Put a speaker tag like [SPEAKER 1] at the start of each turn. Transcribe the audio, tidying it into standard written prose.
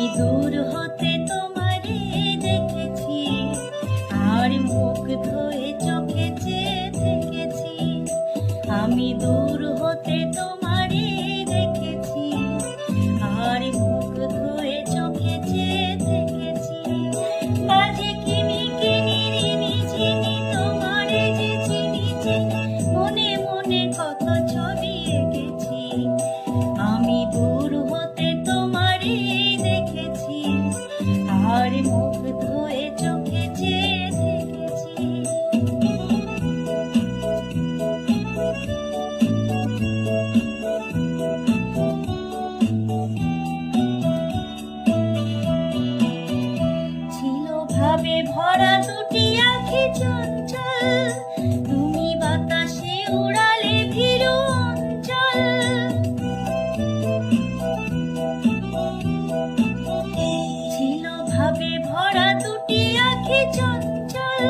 [SPEAKER 1] আমি দূর হতে তোমারে দেখেছি, আর মুখ ধুয়ে চোখে চেয়ে থেকেছি। আমি দূর হতে তোমারে দেখেছি, আর মুখ ধুয়ে চোখে চেয়ে থেকেছি। মাঝে কিমি কিনি রিমি চিনি, তোমারে যে চিনি চিনি, মনে মনে কত ছবি এঁকেছি। আমি দূর হতে তোমারে দেখেছি, আর মুখ ধুয়ে চোখে চেয়ে থেকেছি। ছিল ভাবে ভরা দুটি আঁখি চঞ্চল, তুমি বাতাসে উড়ালে ভীরু অঞ্চল। ছিল ভাবে ভরা দুটি আঁখি চঞ্চল,